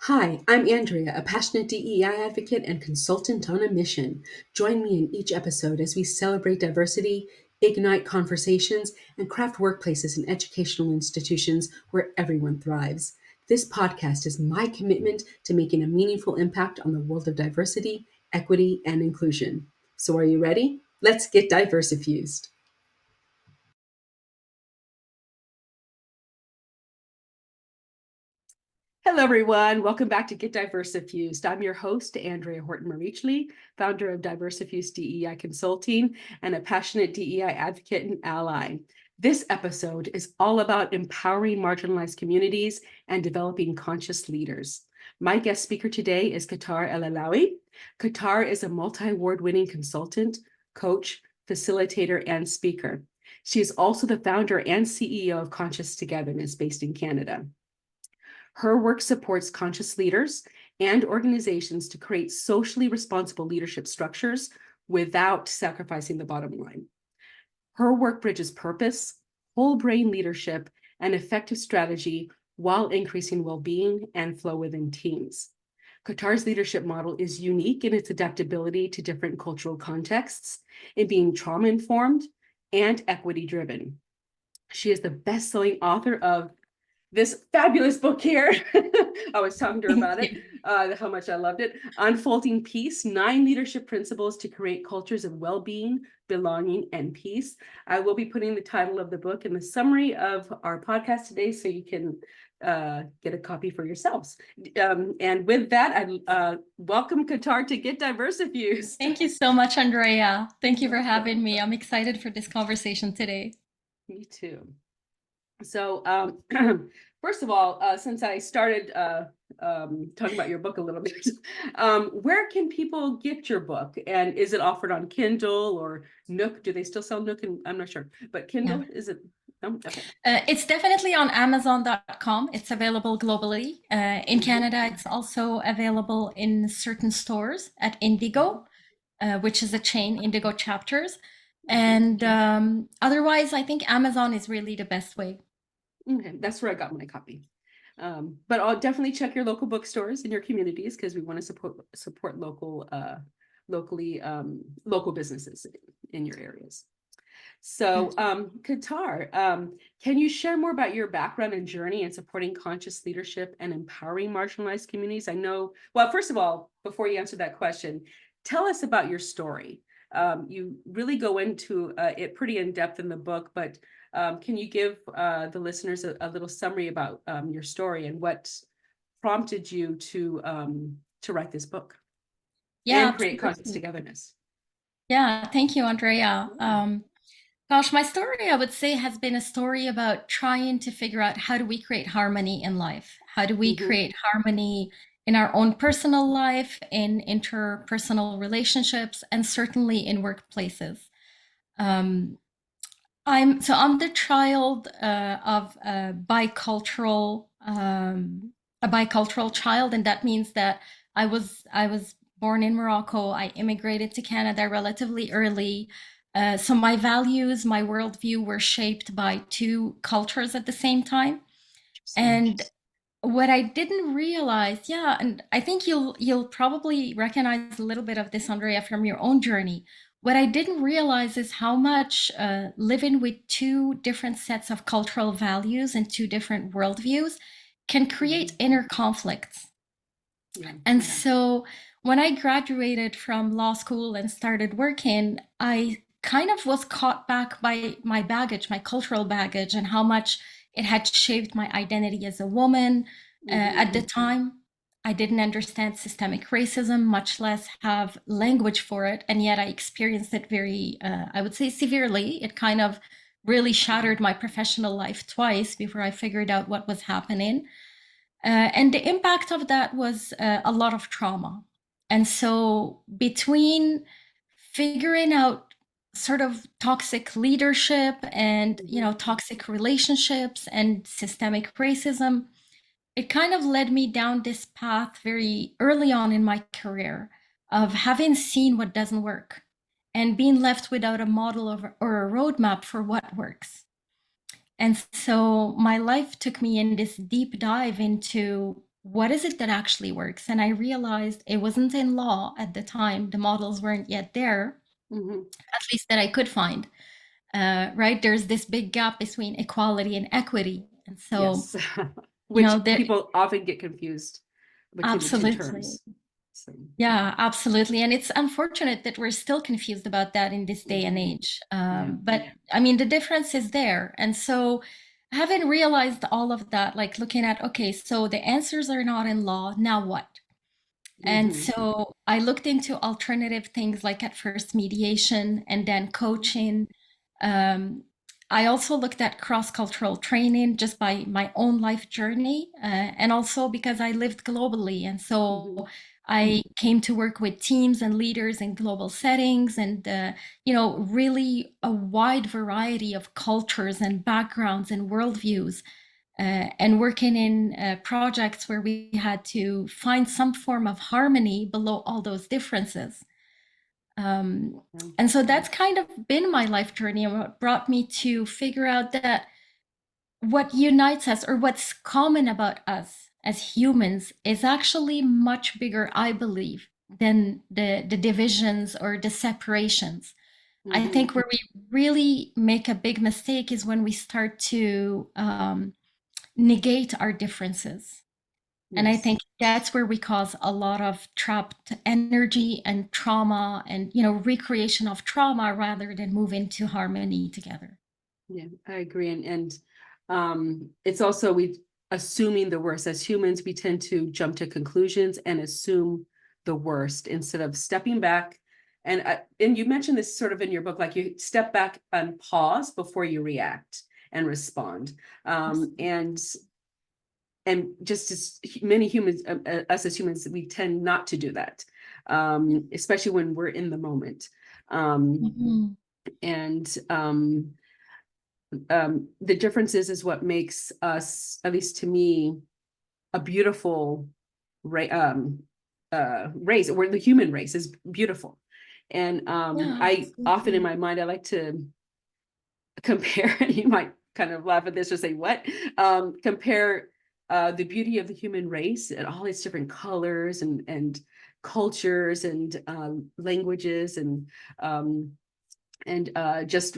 Hi, I'm Andrea, a passionate DEI advocate and consultant on a mission. Join me in each episode as we celebrate diversity, ignite conversations, and craft workplaces and educational institutions where everyone thrives. This podcast is my commitment to making a meaningful impact on the world of diversity, equity, and inclusion. So, are you ready? Let's get diversifused. Hello, everyone. Welcome back to Get Diversifused. I'm your host, Andrea Horton-Meriçli, founder of Diversifused DEI Consulting and a passionate DEI advocate and ally. This episode is all about empowering marginalized communities and developing conscious leaders. My guest speaker today is Qatar El Alawi. Qatar is a multi-award winning consultant, coach, facilitator, and speaker. She is also the founder and CEO of Conscious Togetherness based in Canada. Her work supports conscious leaders and organizations to create socially responsible leadership structures without sacrificing the bottom line. Her work bridges purpose, whole brain leadership, and effective strategy while increasing well-being and flow within teams. Qatar's leadership model is unique in its adaptability to different cultural contexts, in being trauma-informed and equity-driven. She is the best-selling author of this fabulous book here. I was talking to her about it, how much I loved it. Unfolding Peace, 9 Leadership Principles to Create Cultures of Well-Being, Belonging, and Peace. I will be putting the title of the book in the summary of our podcast today, so you can get a copy for yourselves. And with that, I welcome Qatar to Get Diversifused. Thank you so much, Andrea. Thank you for having me. I'm excited for this conversation today. Me too. So first of all, since I started talking about your book a little bit, where can people get your book? And is it offered on Kindle or Nook? Do they still sell Nook? And I'm not sure, but Kindle, is it? No? Okay. It's definitely on Amazon.com. It's available globally. In Canada, it's also available in certain stores at Indigo, which is a chain, Indigo Chapters. And otherwise, I think Amazon is really the best way. Okay, that's where I got my copy. But I'll definitely check your local bookstores in your communities because we want to support local businesses in your areas. So, Qatar, can you share more about your background and journey in supporting conscious leadership and empowering marginalized communities? I know, well, first of all, before you answer that question, tell us about your story. You really go into it pretty in depth in the book, but can you give the listeners a little summary about your story and what prompted you to write this book and create Conscious Togetherness? Yeah, thank you, Andrea. Gosh, my story, I would say, has been a story about trying to figure out how do we create harmony in life? How do we create harmony in our own personal life, in interpersonal relationships, and certainly in workplaces? I'm the child of a bicultural child, and that means that I was born in Morocco. I immigrated to Canada relatively early. So my values, my worldview were shaped by two cultures at the same time. And what I didn't realize, yeah, and I think you'll probably recognize a little bit of this, Andrea, from your own journey. What I didn't realize is how much living with two different sets of cultural values and two different worldviews can create inner conflicts. And so when I graduated from law school and started working, I kind of was caught back by my baggage, my cultural baggage, and how much it had shaped my identity as a woman. At the time, I didn't understand systemic racism, much less have language for it. And yet I experienced it very, I would say, severely. It kind of really shattered my professional life twice before I figured out what was happening. And the impact of that was a lot of trauma. And so between figuring out sort of toxic leadership and, toxic relationships and systemic racism, it kind of led me down this path very early on in my career of having seen what doesn't work and being left without a model or a roadmap for what works. And so my life took me in this deep dive into what is it that actually works? And I realized it wasn't in law at the time. The models weren't yet there, Hmm. at least that I could find. Right? There's this big gap between equality and equity. And so, Yes. you Which know, that people often get confused between the two absolutely. terms. So, Yeah, absolutely. And it's unfortunate that we're still confused about that in this day and mhm. age. Yeah. But I mean, the difference is there. And so, having realized all of that, like looking at, okay, so the answers are not in law, now what? And Hmm. so I looked into alternative things like at first mediation and then coaching. Um, I also looked at cross-cultural training just by my own life journey, and also because I lived globally. And Hmm. so I came to work with teams and leaders in global settings and, really a wide variety of cultures and backgrounds and worldviews and working in projects where we had to find some form of harmony below all those differences. Um, Yeah. and so that's kind of been my life journey and what brought me to figure out that what unites us or what's common about us as humans is actually much bigger, I believe, than the divisions or the separations. I Hmm. think where we really make a big mistake is when we start to negate our differences. And I Yes. think that's where we cause a lot of trapped energy and trauma and, recreation of trauma rather than move into harmony together. Yeah, I agree. And it's also we assuming the worst. As humans, we tend to jump to conclusions and assume the worst instead of stepping back. And you mentioned this sort of in your book, like you step back and pause before you react and respond. Um, Absolutely. and and just as many humans, us as humans, we tend not to do that, especially when we're in the moment. Um, Mhm. and the differences is what makes us, at least to me, a beautiful race, where the human race is beautiful. And Yeah, I often in absolutely. my mind I like to compare, and you might kind of laugh at this or say what, compare the beauty of the human race and all its different colors and cultures and languages um, and just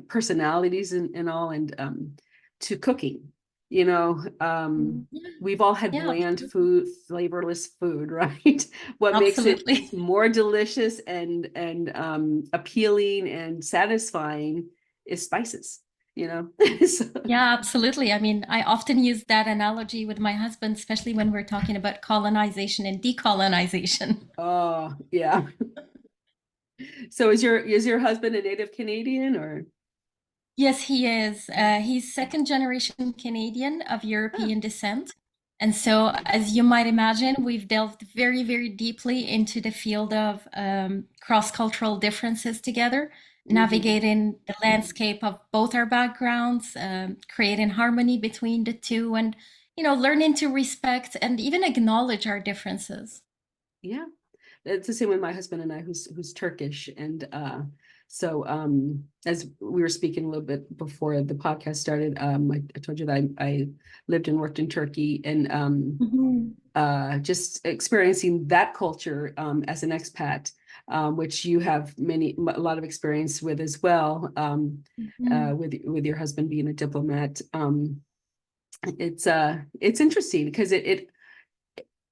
personalities and all, and to cooking. You know, Yeah, we've all had yeah, bland absolutely. food, flavorless food, right? What makes it Absolutely. more delicious and appealing and satisfying is spices, you know? So, Yeah, absolutely. I mean, I often use that analogy with my husband, especially when we're talking about colonization and decolonization. oh yeah. So is your husband a native Canadian or? Yes, he is. He's second generation Canadian of Oh, European descent. And so, as you might imagine, we've delved very, very deeply into the field of cross-cultural differences together, mm-hmm. navigating the landscape of both our backgrounds, creating harmony between the two, and, learning to respect and even acknowledge our differences. Yeah. It's the same with my husband and I, who's Turkish, and so as we were speaking a little bit before the podcast started, I told you that I lived and worked in Turkey, and Mhm. just experiencing that culture as an expat, which you have a lot of experience with as well, Mhm. with your husband being a diplomat. It's interesting because it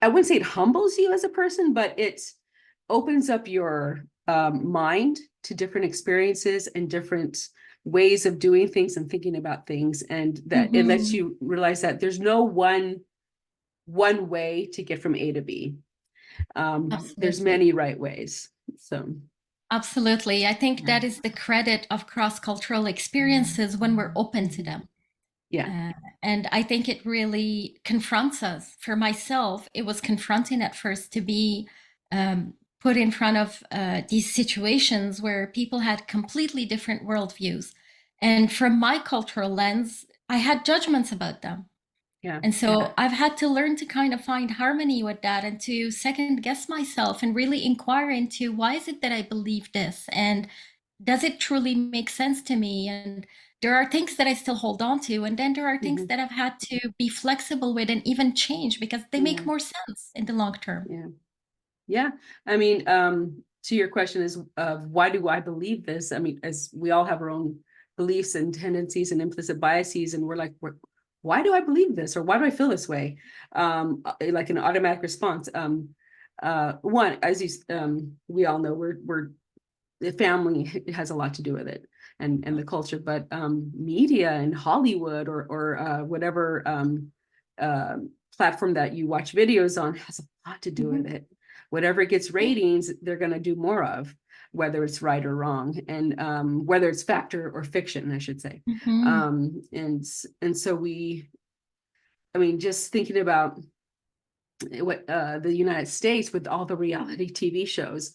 I wouldn't say it humbles you as a person, but it opens up your mind to different experiences and different ways of doing things and thinking about things, and that it lets Mhm. you realize that there's no one way to get from A to B. There's Absolutely. many right ways. So Absolutely. I think yeah, that is the credit of cross-cultural experiences when we're open to mhm. them. Yeah, Uh, and I think it really confronts us. For myself, it was confronting at first to be put in front of these situations where people had completely different worldviews. And from my cultural lens, I had judgments about them. yeah, And so I've had to learn to kind of find harmony with that and to second guess myself and really inquire into why is it that I believe this? And does it truly make sense to me? And there are things that I still hold on to, and then there are things Mhm. that I've had to be flexible with and even change because they make Yeah, more sense in the long term. yeah. Yeah, I mean, to your question is, why do I believe this? I mean, as we all have our own beliefs and tendencies and implicit biases, and we're like, why do I believe this, or why do I feel this way? Like an automatic response. One, as we all know, we're the family has a lot to do with it, and the culture, but media and Hollywood or whatever uh, platform that you watch videos on has a lot to do with Mhm. it. Whatever gets ratings, they're going to do more of, whether it's right or wrong, and whether it's fact or fiction, I should say. Mhm. And so I mean, just thinking about what the United States with all the reality TV shows,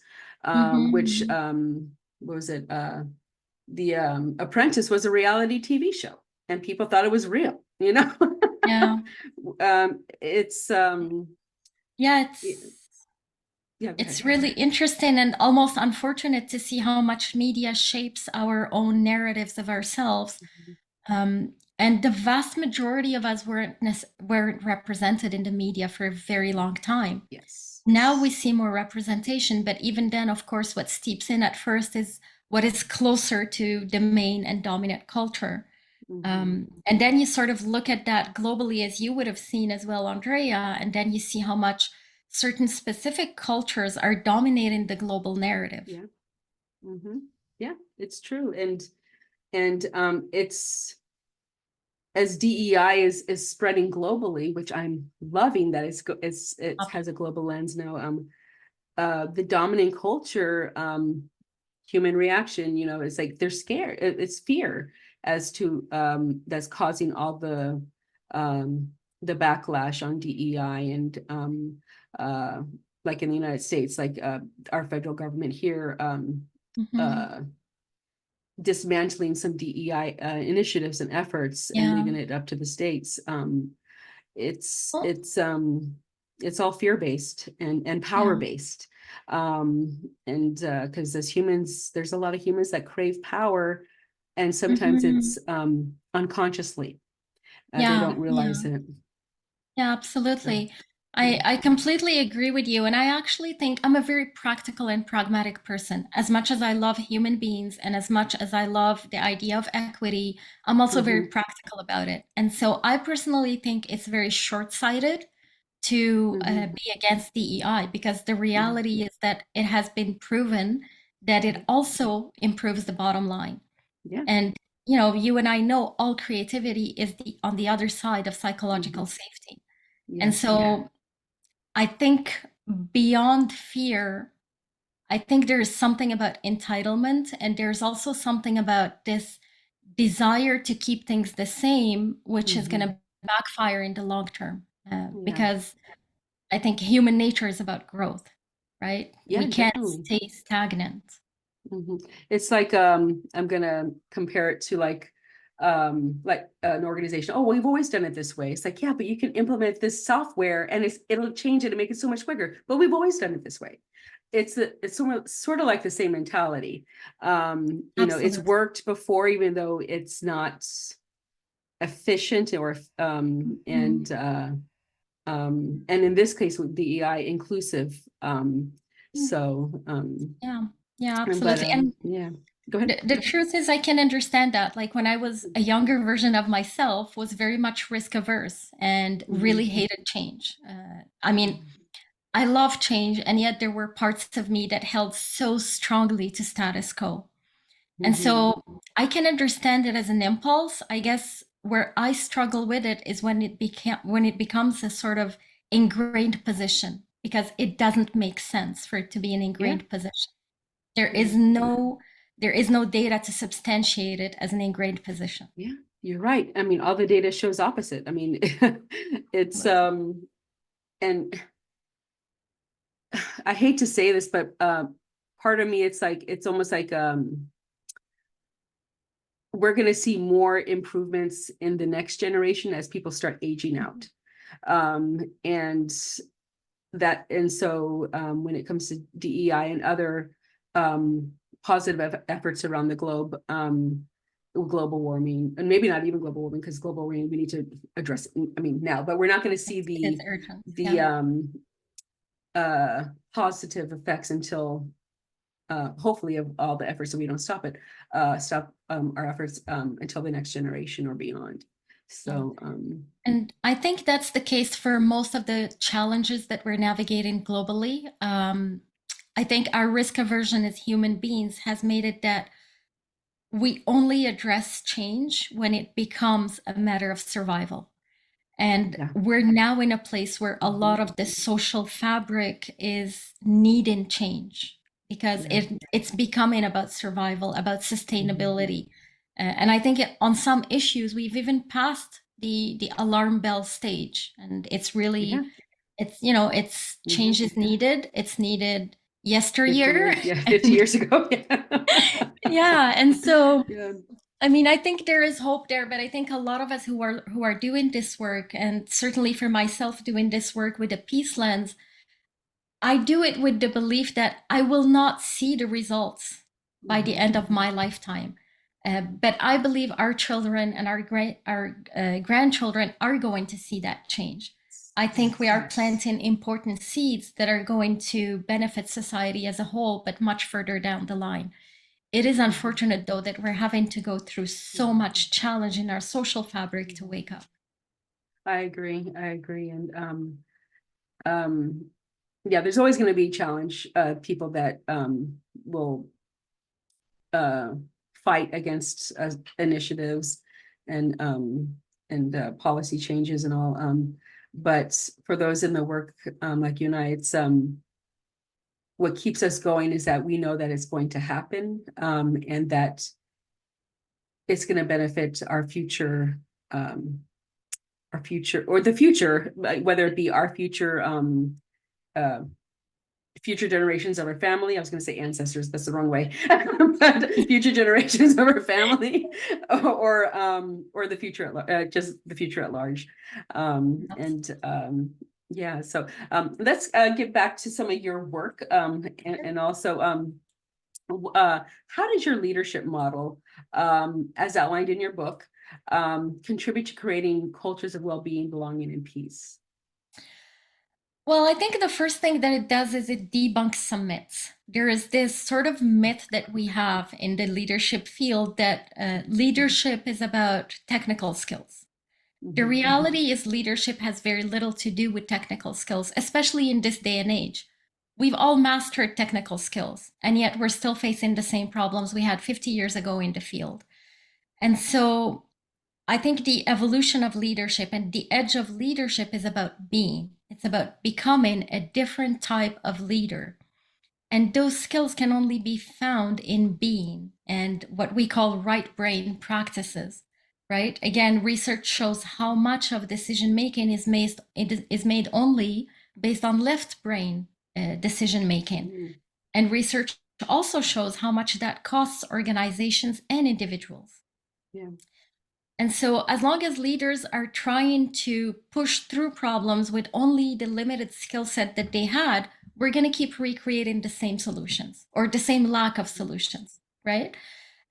which Mhm. what was it? The Apprentice was a reality TV show, and people thought it was real. You know, Yeah. it's Yeah, yeah. Go ahead. it's really interesting and almost unfortunate to see how much media shapes our own narratives of ourselves. Mhm. And the vast majority of us weren't represented in the media for a very long time. Yes. Now we see more representation, but even then, of course, what steeps in at first is what is closer to the main and dominant culture. Hmm. And then you sort of look at that globally, as you would have seen as well, Andrea, and then you see how much certain specific cultures are dominating the global narrative. Yeah. Hmm. Yeah, it's true, and it's as DEI is spreading globally, which I'm loving that it has a global lens now. The dominant culture, human reaction, it's like they're scared. It's fear as to that's causing all the backlash on DEI, and uh like in the United States, like our federal government here, Hmm. uh dismantling some DEI initiatives and efforts and Yeah. leaving it up to the states. It's Well, it's um it's all fear-based and yeah. power-based. And because as humans, there's a lot of humans that crave power, and sometimes Hmm. it's unconsciously. They Yeah. don't realize Yeah. it. Yeah, So absolutely. yeah. I completely agree with you. And I actually think I'm a very practical and pragmatic person. As much as I love human beings and as much as I love the idea of equity, I'm also very Hmm. practical about it. And so I personally think it's very short-sighted to Hmm. be against DEI because the Yeah. reality is that it has been proven that it also improves the bottom line. Yeah. And you and I know all creativity is on the other side of Hmm. psychological safety. And Yes. so I think beyond fear, I think there is something about entitlement, and there's also something about this desire to keep things the same, which is going Hmm. to backfire in the long term. Yeah. Because I think human nature is about growth, right? We Yeah, can't definitely. stay stagnant. Hmm. It's like I'm gonna compare it to like an organization. Oh, we've always done it this way. It's like, yeah, but you can implement this software and it'll change it and make it so much quicker. But we've always done it this way. It's sort of like the same mentality. It's Absolutely. worked before, even though it's not efficient or Mhm. and in this case with DEI inclusive. So Yeah, yeah, but absolutely. And yeah, go ahead. the truth is, I can understand that. Like when I was a younger version of myself, was very much risk averse and Hmm. really hated change. I mean, I love change, and yet there were parts of me that held so strongly to status quo. And Hmm. so I can understand it as an impulse. I guess where I struggle with it is when it becomes a sort of ingrained position because it doesn't make sense for it to be an Yeah, ingrained position. There yeah, is no there is no data to substantiate it as an ingrained position. yeah. You're right. I mean, all the data shows opposite. I mean, it's Absolutely. and I hate to say this, but part of me, it's almost like we're going to see more improvements in the next generation as people start aging out. And so when it comes to DEI and other um, positive efforts around the globe, global warming, and maybe not even global warming, because global warming we need to address, I mean, now, but we're not going to see It's urgent. the Yeah. positive effects until hopefully of all the efforts, so we don't stop our efforts until the next generation or beyond. Yeah. So And I think that's the case for most of the challenges that we're navigating globally. I think our risk aversion as human beings has made it that we only address change when it becomes a matter of survival. And yeah. we're now in a place where a lot of the social fabric is needing change because Yeah. it's becoming about survival, about Mhm. sustainability. And I think on some issues, we've even passed the alarm bell stage. And it's Yeah. really, it's Mhm. change is needed. It's needed 50 yesteryear. years, yeah, 50 And years ago. Yeah. yeah. And so Yeah. I mean, I think there is hope there, but I think a lot of us who are doing this work, and certainly for myself doing this work with a peace lens, I do it with the belief that I will not see the results by the Mhm. end of my lifetime. But I believe our children and our grandchildren are going to see that change. I think we are planting important seeds that are going to benefit society as a whole, but much further down the line. It is unfortunate, though, that we're having to go through so much challenge in our social fabric to wake up. I agree. I agree. And um, yeah, there's always going to be challenge people that will uh, fight against initiatives and policy changes and all. But for those in the work like you and I, it's what keeps us going is that we know that it's going to happen, and that it's going to benefit our future or the future, whether it be our uh, future generations of our family. I was going to say ancestors, that's the wrong way, but future generations of our family, or the future just the future at large. And yeah, so let's get back to some of your work, and also how does your leadership model, as outlined in your book, contribute to creating cultures of well-being, belonging, and peace? Well, I think the first thing that it does is it debunks some myths. There is this sort of myth that we have in the leadership field that leadership is about technical skills. The Mhm. reality is, leadership has very little to do with technical skills, especially in this day and age. We've all mastered technical skills, and yet we're still facing the same problems we had 50 years ago in the field. And so I think the evolution of leadership and the edge of leadership is about being, it's about becoming a different type of leader. And those skills can only be found in being and what we call right brain practices, right? Again, research shows how much of decision making is made only based on left brain decision making. Mhm. And research also shows how much that costs organizations and individuals. Yeah. And so, as long as leaders are trying to push through problems with only the limited skill set that they had, we're going to keep recreating the same solutions or the same lack of solutions, right?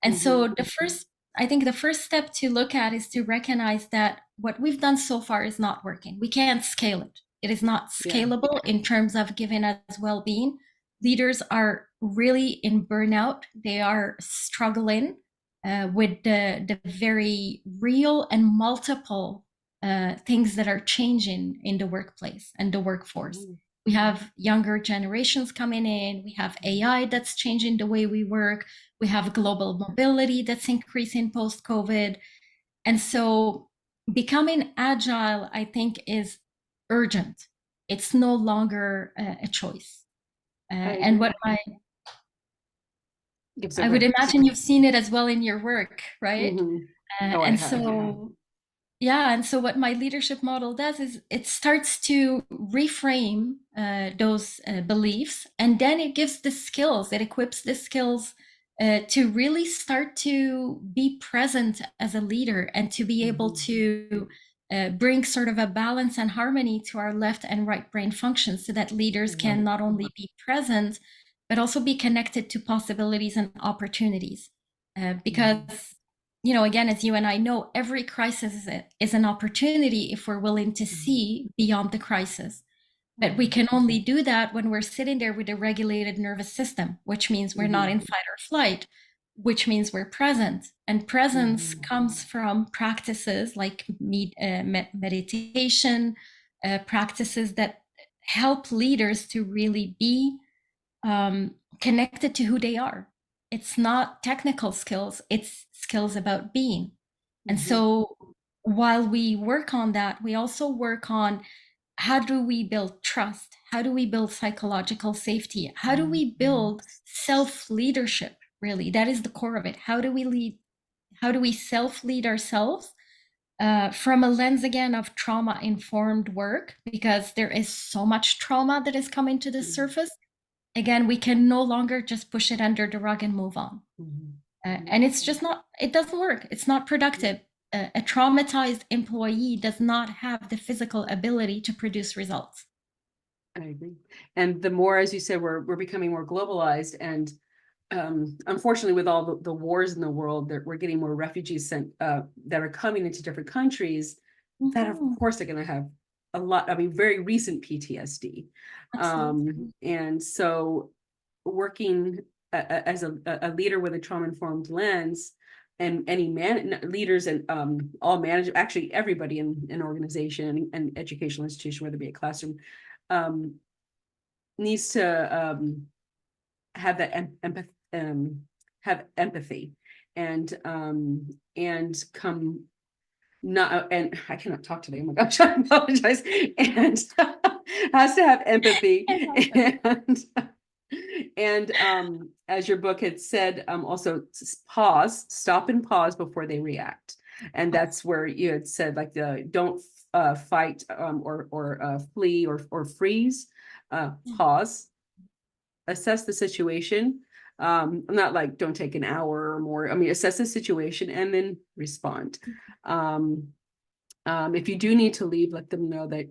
And so, Mhm. I think the first step to look at is to recognize that what we've done so far is not working. We can't scale it. It is not Yeah. scalable in terms of giving us well being. Leaders are really in burnout, they are struggling with the very real and multiple things that are changing in the workplace and the workforce. Mhm. We have younger generations coming in, we have AI that's changing the way we work, we have global mobility that's increasing post COVID. And so becoming agile, I think, is urgent. It's no longer a choice. I And agree. what Yep, so I go would ahead. imagine you've seen it as well in your work, right? Mhm. Oh, I And have. Yeah. so yeah, and so what my leadership model does is it starts to reframe those beliefs, and then it gives the skills, it equips the skills to really start to be present as a leader and to be able Mhm. to bring sort of a balance and harmony to our left and right brain functions so that I leaders love can it. not only be present, but also be connected to possibilities and opportunities. Mhm. Because again, as you and I know, every crisis is an opportunity if we're willing to Mhm. see beyond the crisis. But we Mhm. can only do that when we're sitting there with a regulated nervous system, which means we're not in Mhm. fight or flight, which means we're present. And presence Mhm. comes from practices like meditation, practices that help leaders to really be connected to who they are. It's not technical skills, it's skills about being. And Mhm. so while we work on that, we also work on how do we build trust? How do we build psychological safety? How do we Mhm. build self leadership? Really, that is the core of it. How do we lead? How do we self lead ourselves from a lens again of trauma informed work? Because there is so much trauma that is coming to the Mhm. surface. Again, we can no longer just push it under the rug and move on. Mhm. And it's just not, it doesn't work. It's not productive. A traumatized employee does not have the physical ability to produce results. I agree. And the more, as you said, we're becoming more globalized, and unfortunately, with all the wars in the world, that we're getting more refugees sent that are coming into different countries that, of Mhm. course, are going to have a lot. I mean, very recent PTSD, Absolutely. and so working as a leader with a trauma informed lens, and any leaders and all manage actually everybody in an organization and educational institution, whether it be a classroom, um, needs to have that have empathy, and come not, and I cannot talk today. Oh my gosh, I apologize. And has to have empathy, and as your book had said, also pause, stop and pause before they react. And that's where you had said, like, the don't fight, or flee, or freeze. Pause, assess the situation. I'm not like, don't take an hour or more. I mean, assess the situation and then respond. Um, if you do need to leave, let them know that,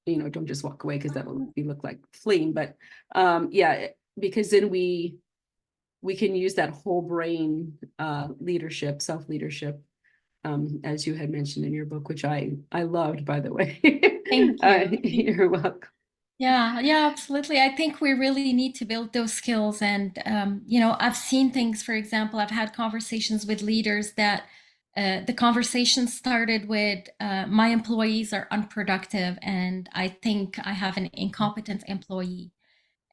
don't just walk away, because that will be look like fleeing. But yeah, because then we can use that whole brain leadership, self-leadership, as you had mentioned in your book, which I loved, by the way. Thank you. You're welcome. Yeah, yeah, absolutely. I think we really need to build those skills. And, I've seen things, for example, I've had conversations with leaders that the conversation started with my employees are unproductive, and I think I have an incompetent employee.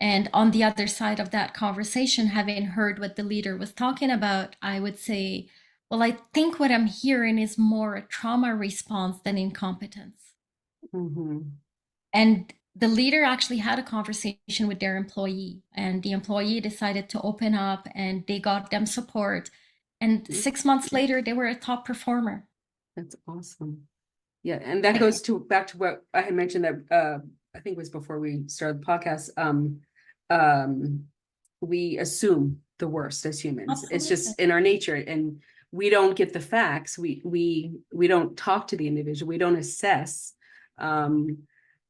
And on the other side of that conversation, having heard what the leader was talking about, I would say, well, I think what I'm hearing is more a trauma response than incompetence. Mhm. And the leader actually had a conversation with their employee, and the employee decided to open up and they got them support. And 6 months later, they were a top performer. That's awesome. Yeah, and that goes to back to what I had mentioned, that I think it was before we started the podcast. Um, we assume the worst as humans. It's Absolutely. just in our nature, and we don't get the facts. We don't talk to the individual. We don't assess, and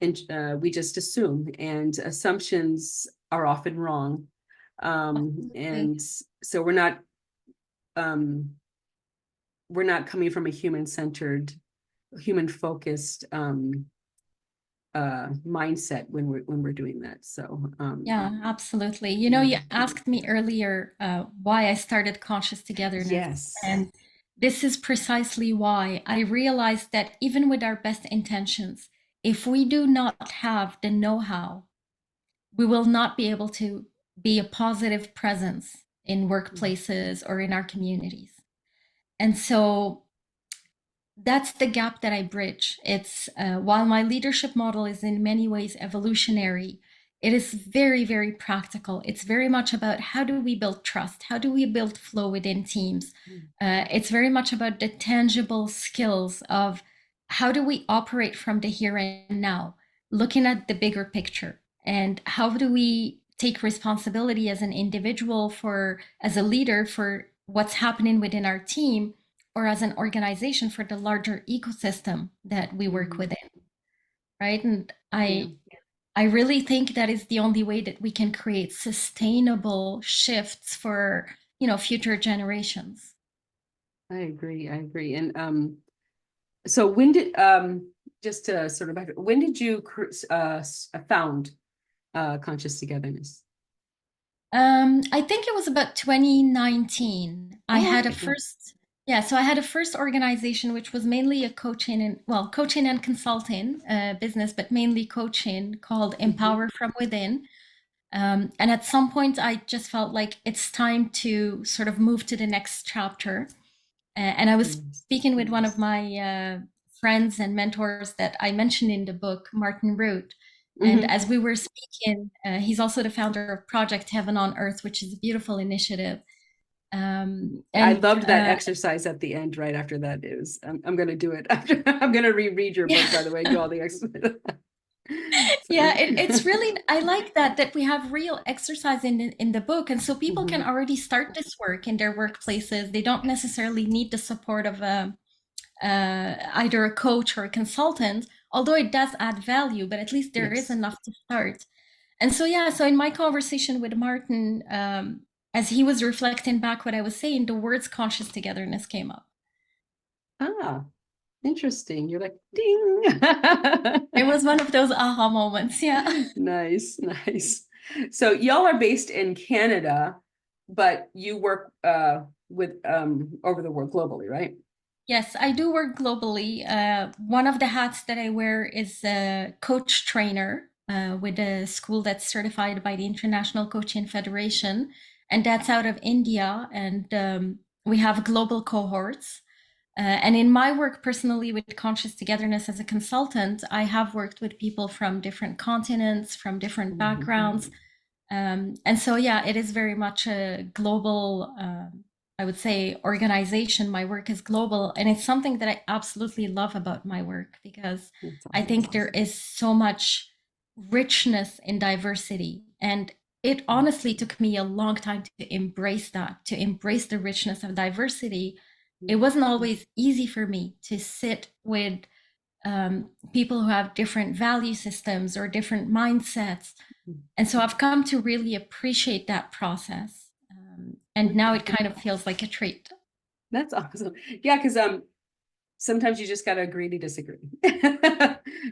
we just assume. And assumptions are often wrong. Absolutely. And so um, we're not coming from a human-centered, human-focused mindset when we're doing that. So Yeah, absolutely. yeah. You asked me earlier why I started conscious togetherness. Yes. And this is precisely why I realized that even with our best intentions, if we do not have the know how, we will not be able to be a positive presence in workplaces or in our communities. And so that's the gap that I bridge. It's while my leadership model is in many ways evolutionary, it is very, very practical. It's very much about how do we build trust? How do we build flow within teams? It's very much about the tangible skills of how do we operate from the here and now, looking at the bigger picture, and how do we take responsibility as an individual for, as a leader, for what's happening within our team, or as an organization for the larger ecosystem that we work Mhm. within, right? And Yeah. I really think that is the only way that we can create sustainable shifts for, future generations. I agree. I agree. And so when did just to sort of when did you found Conscious Togetherness? I think it was about 2019. I Oh, had a okay. Yeah. first, yeah, so I had a first organization which was mainly a coaching and, well, coaching and consulting business, but mainly coaching called Mhm. Empower from Within. And at some point, I just felt like it's time to sort of move to the next chapter. And I was Yes. speaking with one of Yes. my friends and mentors that I mentioned in the book, Martin Root. And Hmm. as we were speaking, he's also the founder of Project Heaven on Earth, which is a beautiful initiative. I And loved that exercise at the end, right after that. Is I'm going to do it after. I'm going to reread your book, yeah, by the way, do all the exercise. So, yeah, it's really, I like that we have real exercise in the book, and so people can mhm. already start this work in their workplaces. They don't necessarily need the support of a either a coach or a consultant, although it does add value, but at least there is Yes. enough to start. And so, yeah, so in my conversation with Martin, as he was reflecting back what I was saying, the words conscious togetherness came up. Ah, interesting. You're like, ding. It was one of those aha moments. Yeah. Nice, nice. So y'all are based in Canada, but you work with over the world globally, right? Yes, I do work globally. One of the hats that I wear is a coach trainer with a school that's certified by the International Coaching Federation, and that's out of India. And we have global cohorts. And in my work personally with Conscious Togetherness as a consultant, I have worked with people from different continents, from different backgrounds. Mhm. And so, yeah, it is very much a global, I would say, organization. My work is global. And it's something that I absolutely love about my work because That's I think there awesome. is so much richness in diversity. And it honestly took me a long time to embrace that, to embrace the richness of diversity. It wasn't always easy for me to sit with people who have different value systems or different mindsets. And so I've come to really appreciate that process. And now it kind of feels like a treat. That's awesome. Yeah, because sometimes you just gotta agree to disagree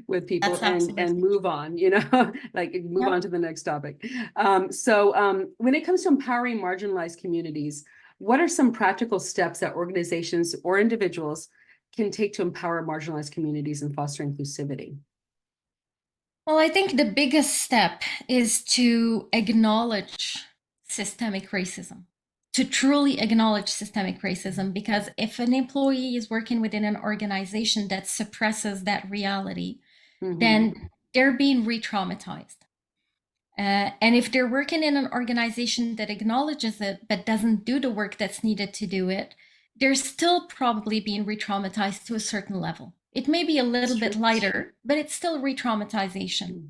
with people That's and absolutely move true. on, like move Yep. on to the next topic. When it comes to empowering marginalized communities, what are some practical steps that organizations or individuals can take to empower marginalized communities and foster inclusivity? Well, I think the biggest step is to acknowledge systemic racism, to truly acknowledge systemic racism, because if an employee is working within an organization that suppresses that reality, Mm-hmm. then they're being re traumatized. And if they're working in an organization that acknowledges it but doesn't do the work that's needed to do it, they're still probably being re traumatized to a certain level. It may be a That's little bit true. lighter, but it's still re traumatization. Mm-hmm.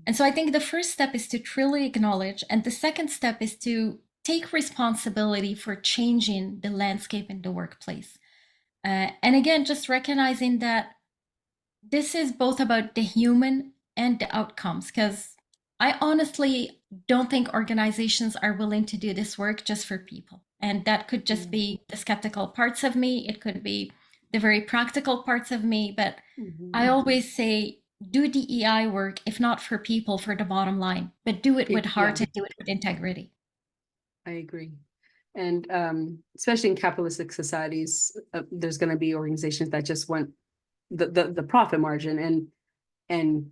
And so I think the first step is to truly acknowledge, and the second step is to take responsibility for changing the landscape in the workplace. And again, just recognizing that this is both about the human and the outcomes, because I honestly don't think organizations are willing to do this work just for people. And that could just be the skeptical parts of me, it could be the very practical parts of me. But Mm-hmm. I always say, do DEI work, if not for people, for the bottom line, but do it with Yeah, heart and do it with integrity. I agree. And especially in capitalistic societies, there's going to be organizations that just want the profit margin, and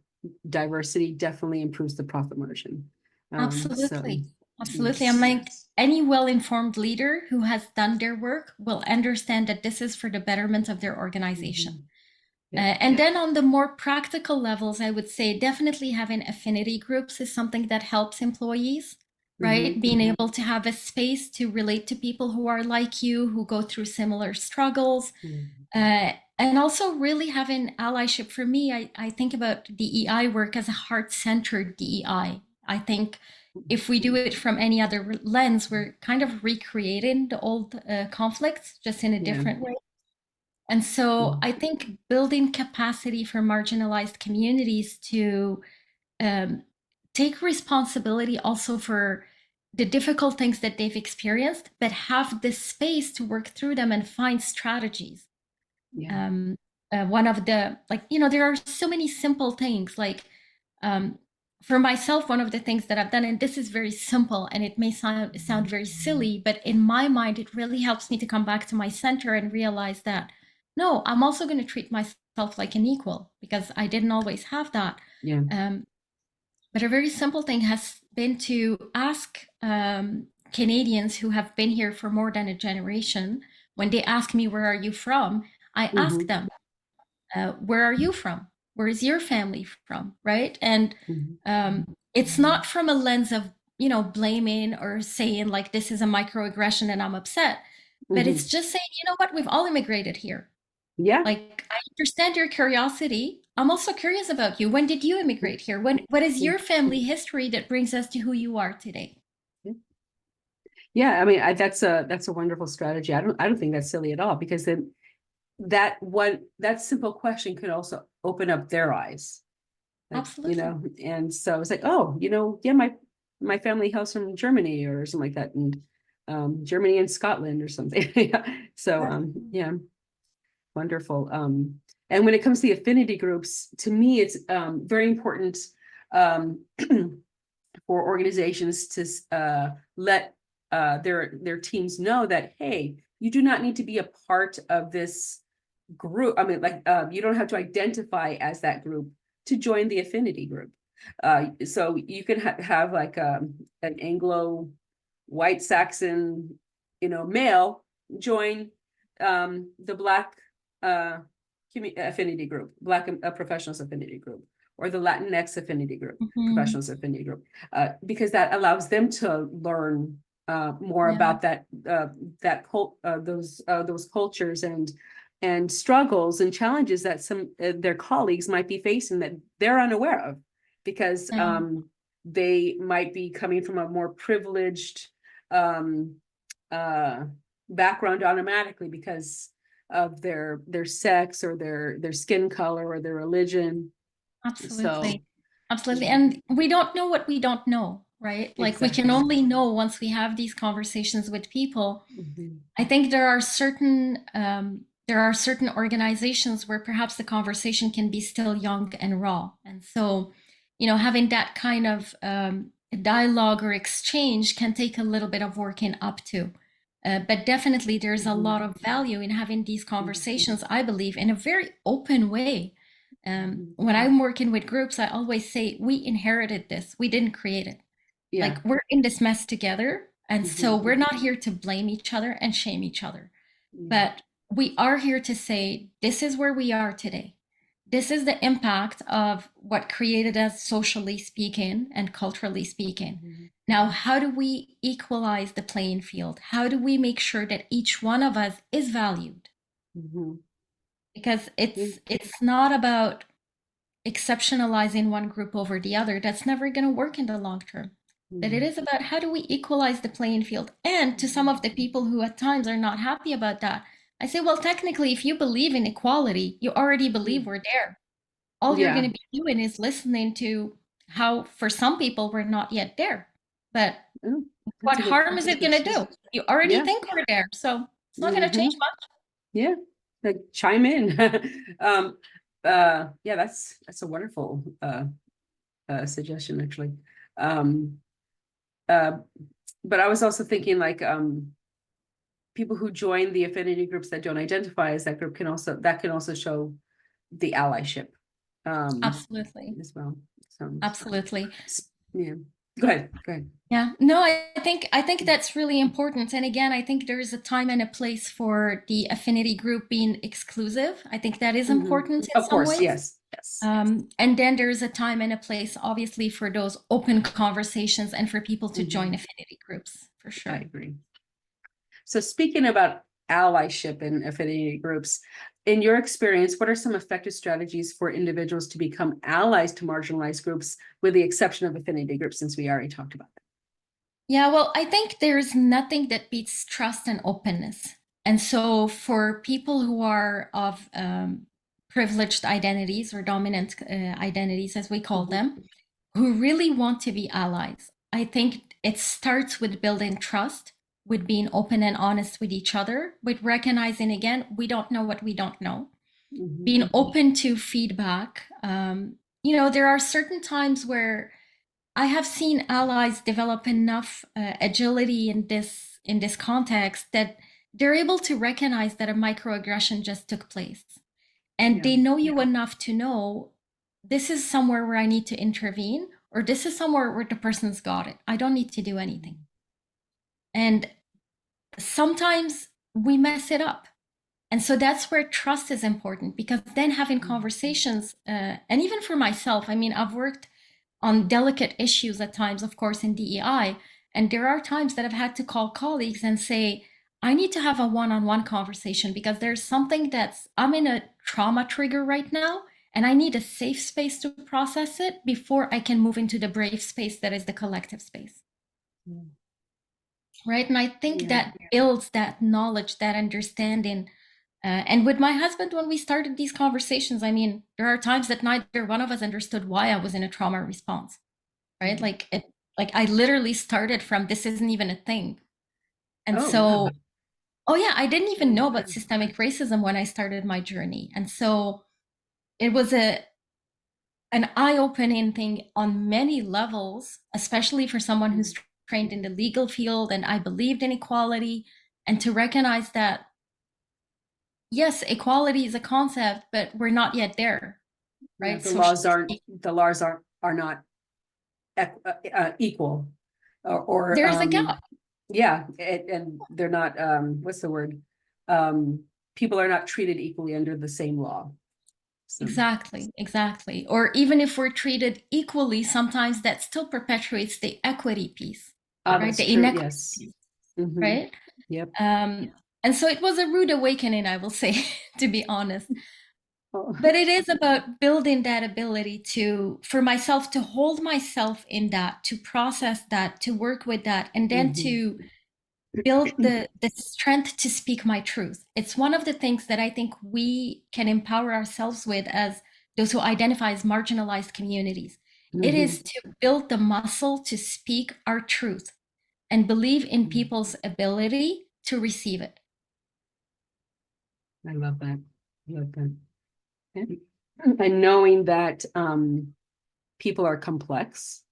diversity definitely improves the profit margin. So Absolutely. Absolutely. I'm yes. like, any well-informed leader who has done their work will understand that this is for the betterment of their organization. Mhm. Yep. And then on the more practical levels, I would say definitely having affinity groups is something that helps employees, right? Mhm. Being able to have a space to relate to people who are like you, who go through similar struggles. Mhm. And also really having allyship. For me, I think about DEI work as a heart-centered DEI. I think if we do it from any other lens, we're kind of recreating the old conflicts just in a Yeah. different way. And so Mhm. I think building capacity for marginalized communities to um, take responsibility also for the difficult things that they've experienced, but have the space to work through them and find strategies. Yeah. Um, One of the, like, there are so many simple things. Like, um, for myself, one of the things that I've done, and this is very simple and it may sound very silly, but in my mind, it really helps me to come back to my center and realize that, no, I'm also going to treat myself like an equal, because I didn't always have that. Yeah. But a very simple thing has been to ask Canadians who have been here for more than a generation, when they ask me, where are you from? I ask Mm-hmm. them, where are you from? Where is your family from? Right? And Mm-hmm. it's not from a lens of, blaming or saying like, this is a microaggression and I'm upset, but it's Mm-hmm. just saying, you know what, we've all immigrated here. Yeah. Like, I understand your curiosity. I'm also curious about you. When did you immigrate here? What is Yeah. your family history that brings us to who you are today? Yeah, I mean, that's a wonderful strategy. I don't think that's silly at all, because then that simple question could also open up their eyes, like, Absolutely. and so it's like, oh, yeah, my family hails from Germany or something like that, and Germany and Scotland or something. Yeah. So yeah, wonderful. And when it comes to the affinity groups, to me, it's very important um for organizations to let their teams know that, hey, you do not need to be a part of this group. I mean, like, you don't have to identify as that group to join the affinity group. So you can have like an Anglo white Saxon, male join the Black uh, affinity group, Black professionals affinity group, or the Latinx affinity group, Mhm. professionals affinity group, because that allows them to learn more Yeah, about those cultures and struggles and challenges that some their colleagues might be facing that they're unaware of, because yeah, they might be coming from a more privileged um, uh, background automatically because of their sex or their skin color or their religion. So absolutely. Absolutely. yeah, And we don't know what we don't know, right? Like, we can exactly. only know once we have these conversations with people. Mm-hmm. I think there are certain organizations where perhaps the conversation can be still young and raw, and so, having that kind of dialogue or exchange can take a little bit of working up to. But definitely, there's a lot Mm-hmm. of value in having these Mm-hmm. conversations, I believe, in a very open way. Mm-hmm. When I'm working with groups, I always say, we inherited this, we didn't create it. Yeah. Like, we're in this mess together. And so Mm-hmm. we're not here to blame each other and shame each other. Yeah. But we are here to say, this is where we are today. This is the impact of what created us socially speaking and culturally speaking. Mm-hmm. Now, how do we equalize the playing field? How do we make sure that each one of us is valued? Mm-hmm. Because Yeah. it's not about exceptionalizing one group over the other. That's never going to work in the long term. But it Mm-hmm. is about, how do we equalize the playing field? And to some of the people who at times are not happy about that, I say, well, technically, if you believe in equality, you already believe we're there. All you're Yeah. going to be doing is listening to how, for some people, we're not yet there. But Oh, what that's a good harm is that's a it good going to story. do? You already Yeah. think we're there. So it's not going to Mm-hmm. change much. Yeah. Like, chime in. um yeah, that's a wonderful suggestion, actually. um uh but I was also thinking, like, people who join the affinity groups that don't identify as that group can also show the allyship um Absolutely. as well. So Absolutely. yeah, go ahead. Yeah, no, I think that's really important. And again, I think there is a time and a place for the affinity group being exclusive. I think that is Hmm. important in Of some course, ways. yes. And then there's a time and a place, obviously, for those open conversations and for people to join Hmm. affinity groups, for I sure. agree. So speaking about allyship and affinity groups, in your experience, what are some effective strategies for individuals to become allies to marginalized groups, with the exception of affinity groups, since we already talked about Yeah, well, I think there's nothing that beats trust and openness. And so, for people who are of privileged identities or dominant identities, as we that? call Hmm. them, who really want to be allies, I think it starts with building trust, with being open and honest with each other, with recognizing again, we don't know what we don't know, Mhm. being open to feedback. There are certain times where I have seen allies develop enough agility in this context that they're able to recognize that a microaggression just took place, and Yeah. they know you enough to know this is somewhere where I need to intervene, or this is somewhere where the person's got it. I don't need to do anything. And sometimes we mess it up. And so that's where trust is important, because then having conversations, and even for myself, I mean, I've worked on delicate issues at times, of course, in DEI. And there are times that I've had to call colleagues and say, I need to have a one-on-one conversation because there's something I'm in a trauma trigger right now, and I need a safe space to process it before I can move into the brave space that is the collective space. Yeah. Right. And I think Yeah. that builds that knowledge, that understanding. And with my husband, when we started these conversations, I mean, there are times that neither one of us understood why I was in a trauma response, right? Like I literally started from this isn't even a thing. And Oh, wow. so, oh yeah, I didn't even Yeah. know about systemic racism when I started my journey. And so it was an eye-opening thing on many levels, especially for someone who's trained in the legal field, and I believed in equality, and to recognize that yes, equality is a concept, but we're not yet there, Yeah. right? Socially speaking, The laws are not equal, or there's a gap. yeah, and they're not, what's the word? People are not treated equally under the same law. So, Exactly, exactly. Or even if we're treated equally, sometimes that still perpetuates the equity piece, right? that's The true. inequity Yes. piece, Hmm. right? Yep. And so it was a rude awakening, I will say, to be honest. Oh. But it is about building that ability for myself to hold myself in that, to process that, to work with that, and then Mhm. to build the strength to speak my truth. It's one of the things that I think we can empower ourselves with as those who identify as marginalized communities. It is Mhm. to build the muscle to speak our truth and believe in people's ability to receive it. I love that. I love that. And knowing that people are complex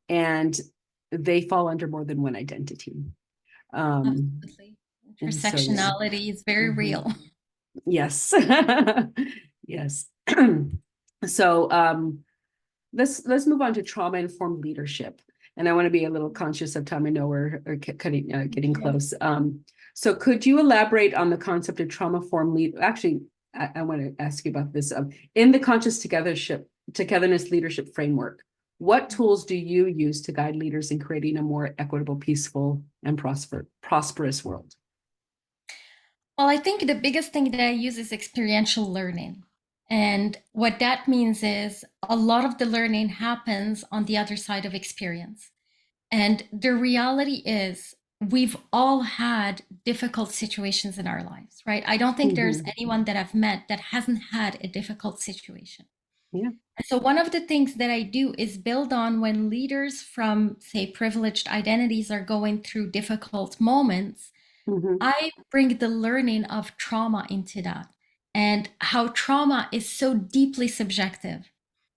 and they fall under more than one identity. Um, Absolutely. and so, yeah. Intersectionality is very Mhm. real. Yes. Yes. So let's move on to trauma-informed leadership. And I want to be a little conscious of time. I know we're getting Yeah. close. So could you elaborate on the concept of trauma-informed lead? Actually, I want to ask you about this. In the conscious togetherness leadership framework, what tools do you use to guide leaders in creating a more equitable, peaceful, and prosperous world? Well, I think the biggest thing that I use is experiential learning. And what that means is a lot of the learning happens on the other side of experience. And the reality is, we've all had difficult situations in our lives, right? I don't think there's Mhm. anyone that I've met that hasn't had a difficult situation. Yeah. And so, one of the things that I do is build on when leaders from, say, privileged identities are going through difficult moments. Mhm. I bring the learning of trauma into that, and how trauma is so deeply subjective.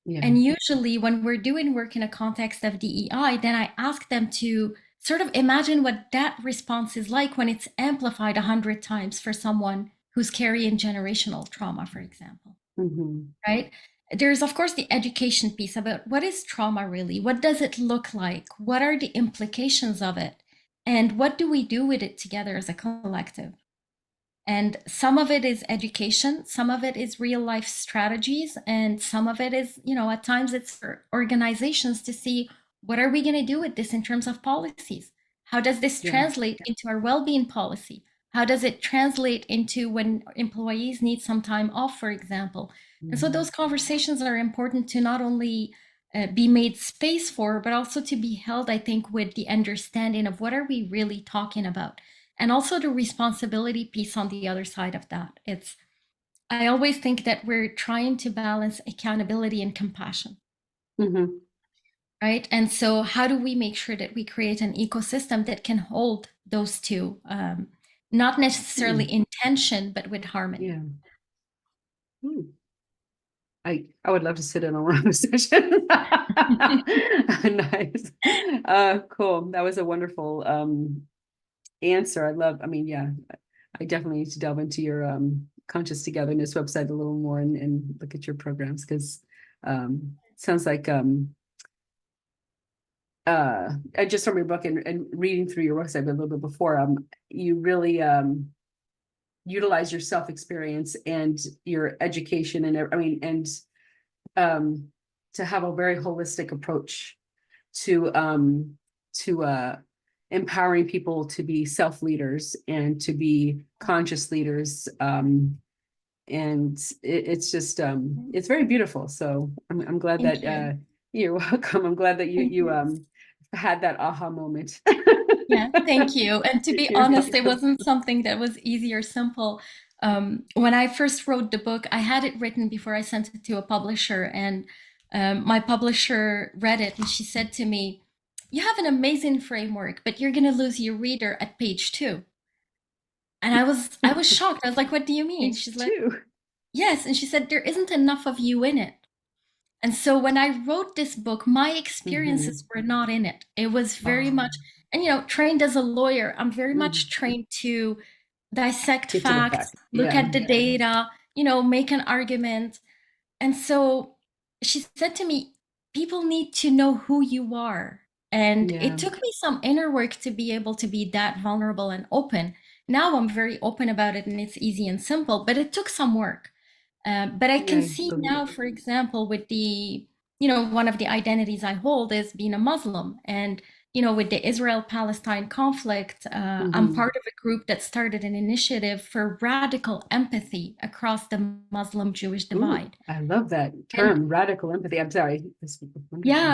Yeah. And usually, when we're doing work in a context of DEI, then I ask them to sort of imagine what that response is like when it's amplified 100 times for someone who's carrying generational trauma, for example, Mhm. right? There's, of course, the education piece about what is trauma really? What does it look like? What are the implications of it? And what do we do with it together as a collective? And some of it is education, some of it is real life strategies, and some of it is, at times it's for organizations to see what are we going to do with this in terms of policies? How does this Yeah. translate into our well-being policy? How does it translate into when employees need some time off, for example? And so Mhm. those conversations are important to not only be made space for, but also to be held, I think, with the understanding of what are we really talking about, and also the responsibility piece on the other side of that. I always think that we're trying to balance accountability and compassion, Mhm. right? And so how do we make sure that we create an ecosystem that can hold those two, not necessarily Hmm. in tension, but with harmony? Yeah. Hmm. I would love to sit in on one of those sessions. Nice. Cool. That was a wonderful answer. I mean, yeah, I definitely need to delve into your conscious togetherness website a little more and look at your programs, because sounds like I just from your book and reading through your website a little bit before, you really utilize your self experience and your education and I mean and um to have a very holistic approach to empowering people to be self leaders and to be conscious leaders, and it's just it's very beautiful. So I'm glad Thank that you. you're welcome. I'm glad that you Thank you you. had that aha moment. Yeah, thank you. And to be You're honest, it welcome. wasn't something that was easy or simple. When I first wrote the book, I had it written before I sent it to a publisher, and my publisher read it and she said to me, "You have an amazing framework, but you're going to lose your reader at page 2." And I was shocked. I was like, "What do you mean?" Page She's like, two. "Yes." And she said, "There isn't enough of you in it." And so when I wrote this book, my experiences Mm-hmm. were not in it. It was very Oh, much, and trained as a lawyer, I'm very much mm. trained to dissect Get to the facts, fact. look Yeah. at the data, make an argument. And so she said to me, people need to know who you are. And Yeah. it took me some inner work to be able to be that vulnerable and open. Now I'm very open about it and it's easy and simple, but it took some work. But I Yeah, can I see believe now, it. for example, with one of the identities I hold is being a Muslim. And, with the Israel-Palestine conflict, I'm Mm-hmm. part of a group that started an initiative for radical empathy across the Muslim-Jewish Ooh, divide. I love that And term, radical empathy. I'm sorry. This is wonderful. yeah,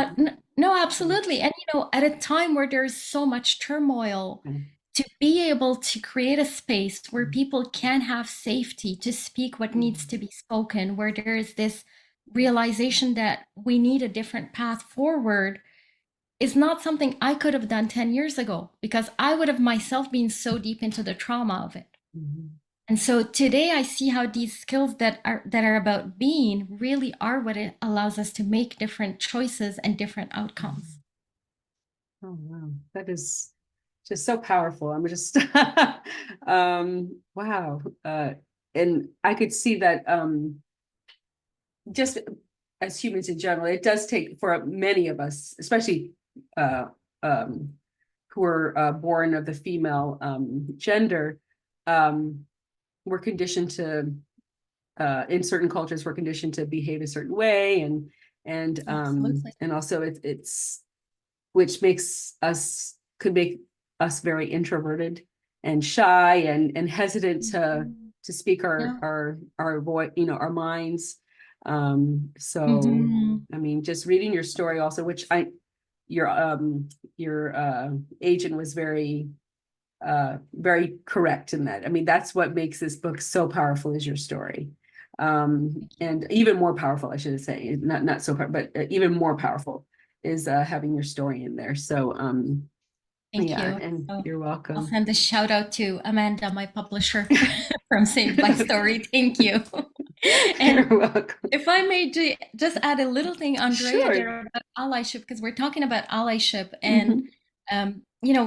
no, absolutely. And, at a time where there's so much turmoil, Yeah. to be able to create a space where people can have safety to speak what needs to Mm-hmm. be spoken, where there is this realization that we need a different path forward, is not something I could have done 10 years ago because I would have myself been so deep into the trauma of it. Mm-hmm. And so today I see how these skills that are about being really are what it allows us to make different choices and different outcomes. Oh, wow. That is just so powerful. I'm just wow. And I could see that just as humans in general, it does take for many of us, especially uh um who are born of the female gender, um, we're conditioned to in certain cultures we're conditioned to behave a certain way, Absolutely. and also it's which makes us could make us very introverted and shy and hesitant Mhm. to speak Yeah. our voice, our minds. So Mhm. I mean, just reading your story also, which your your agent was very correct in that. I mean, that's what makes this book so powerful, is your story. And even more powerful, I should say, not so far, but even more powerful is having your story in there. So Thank yeah, you. and So you're I'll welcome. send a shout out to Amanda, my publisher from Saved by Story. Thank you. You're And welcome. if I may just add a little thing, Andrea, Sure. there about allyship, because we're talking about allyship and, Hmm.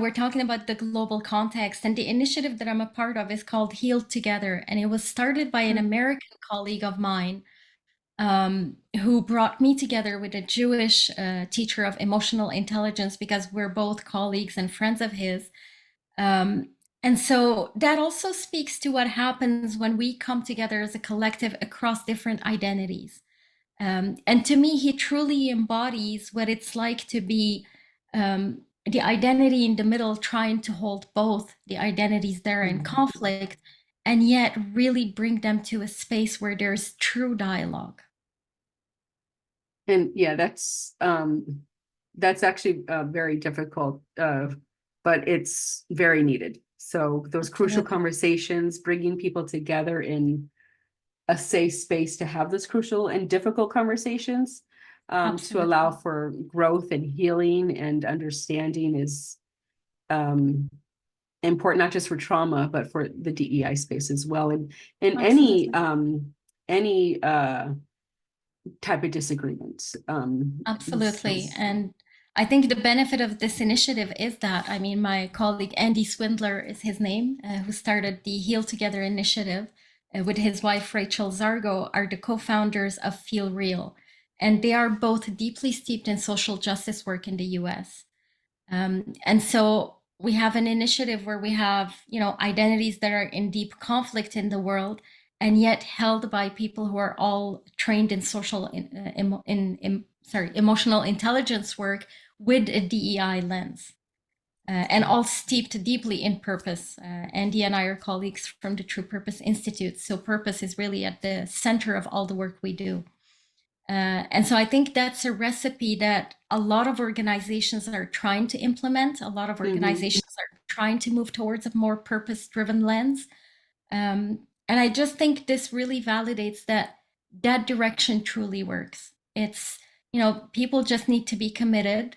we're talking about the global context. And the initiative that I'm a part of is called Healed Together. And it was started by an American colleague of mine, who brought me together with a Jewish teacher of emotional intelligence because we're both colleagues and friends of his. Um, and so that also speaks to what happens when we come together as a collective across different identities. And to me, he truly embodies what it's like to be, the identity in the middle, trying to hold both the identities that are in conflict, and yet really bring them to a space where there's true dialogue. And yeah, that's actually very difficult, but it's very needed. So those crucial Absolutely. conversations, bringing people together in a safe space to have those crucial and difficult conversations, to allow Absolutely. for growth and healing and understanding is important, not just for trauma, but for the DEI space as well. And in Absolutely. any type of disagreements. Absolutely. And I think the benefit of this initiative is that, I mean, my colleague Andy Swindler is his name, who started the Heal Together initiative with his wife Rachel Zargo, are the co-founders of Feel Real. And they are both deeply steeped in social justice work in the US. And so we have an initiative where we have, identities that are in deep conflict in the world, and yet held by people who are all trained in emotional intelligence work with a DEI lens, and all steeped deeply in purpose. Andy and I are colleagues from the True Purpose Institute, so purpose is really at the center of all the work we do. And so I think that's a recipe that a lot of organizations are trying to implement. A lot of organizations are trying to move towards a more purpose-driven lens. And I just think this really validates that that direction truly works. It's, people just need to be committed.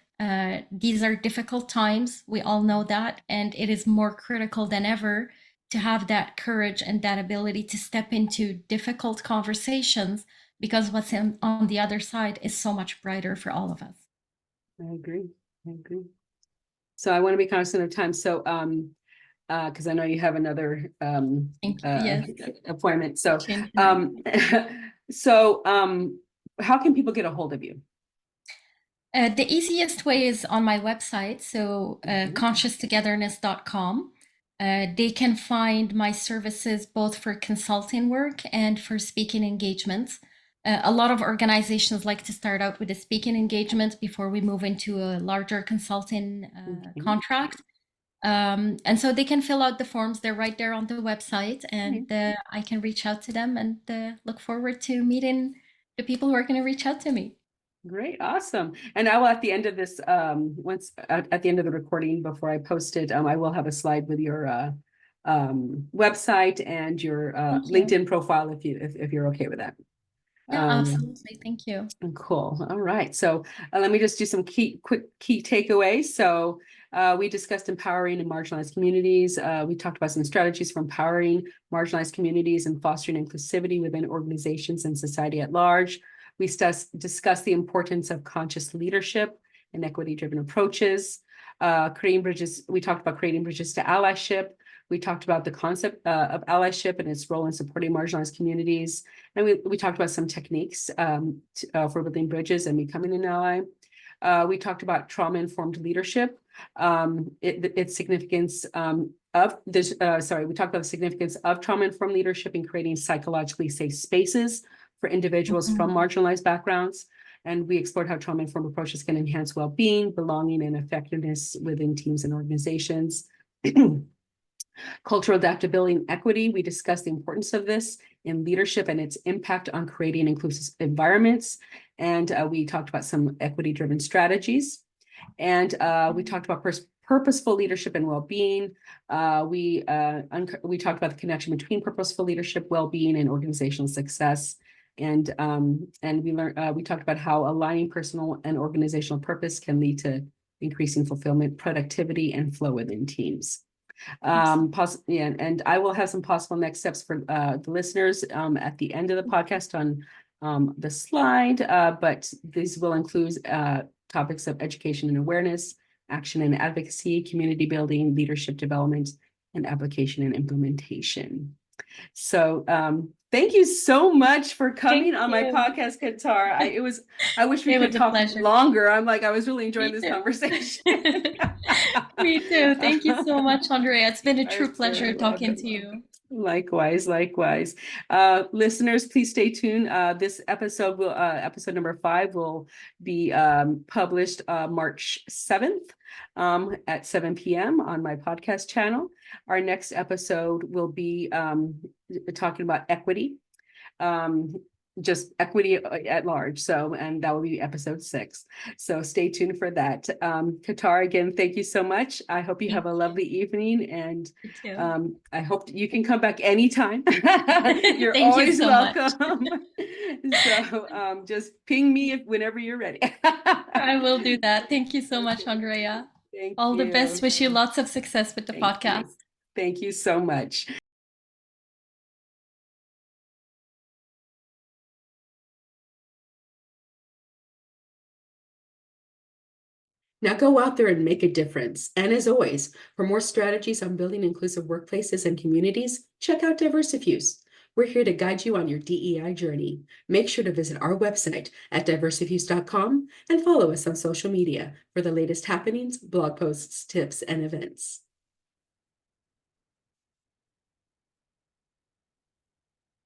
These are difficult times. We all know that. And it is more critical than ever to have that courage and that ability to step into difficult conversations, because on the other side is so much brighter for all of us. I agree. I agree. So I want to be cognizant of time. So, because I know you have another Thank you. Yes. appointment. So, Change your how can people get a hold of you? The easiest way is on my website, so conscious-togetherness.com. They can find my services both for consulting work and for speaking engagements. A lot of organizations like to start out with a speaking engagement before we move into a larger consulting contract. And so they can fill out the forms. They're right there on the website, and I can reach out to them, and look forward to meeting the people who are going to reach out to me. Great, awesome. And I will, at the end of this, once at the end of the recording, before I post it, I will have a slide with your website and your LinkedIn profile if you're okay with that. Yeah, absolutely. Thank you. Cool. All right. So let me just do some quick key takeaways. So we discussed empowering and marginalized communities. We talked about some strategies for empowering marginalized communities and fostering inclusivity within organizations and society at large. We discussed the importance of conscious leadership and equity-driven approaches. Creating bridges. We talked about creating bridges to allyship. We talked about the concept of allyship and its role in supporting marginalized communities. And we talked about some techniques for building bridges and becoming an ally. We talked about trauma-informed leadership, its significance of this. We talked about the significance of trauma-informed leadership in creating psychologically safe spaces for individuals from marginalized backgrounds. And we explored how trauma-informed approaches can enhance well-being, belonging, and effectiveness within teams and organizations. Cultural adaptability and equity. We discussed the importance of this in leadership and its impact on creating inclusive environments. And we talked about some equity-driven strategies. And we talked about purposeful leadership and well-being. We talked about the connection between purposeful leadership, well-being, and organizational success. And we talked about how aligning personal and organizational purpose can lead to increasing fulfillment, productivity, and flow within teams. And I will have some possible next steps for the listeners at the end of the podcast on the slide, but these will include topics of education and awareness, action and advocacy, community building, leadership development, and application and implementation. So thank you so much for coming on my podcast, Qatar. I wish we could talk longer. I was really enjoying this conversation. Me too. Thank you so much, Andrea. It's been a true pleasure talking to you. Likewise. Listeners, please stay tuned. This episode episode number 5 will be published March 7th at 7 p.m. on my podcast channel. Our next episode will be talking about equity, just equity at large. And that will be episode 6. So stay tuned for that. Qatar, again, thank you so much. I hope you have a lovely evening, and I hope you can come back anytime. You're always welcome. So just ping me whenever you're ready. I will do that. Thank you so much, Okay. Andrea. Thank All the best. you. Wish you lots of success with the Thank you. podcast. Thank you so much. Now go out there and make a difference. And as always, for more strategies on building inclusive workplaces and communities, check out Diversifused. We're here to guide you on your DEI journey. Make sure to visit our website at diversifused.com and follow us on social media for the latest happenings, blog posts, tips, and events.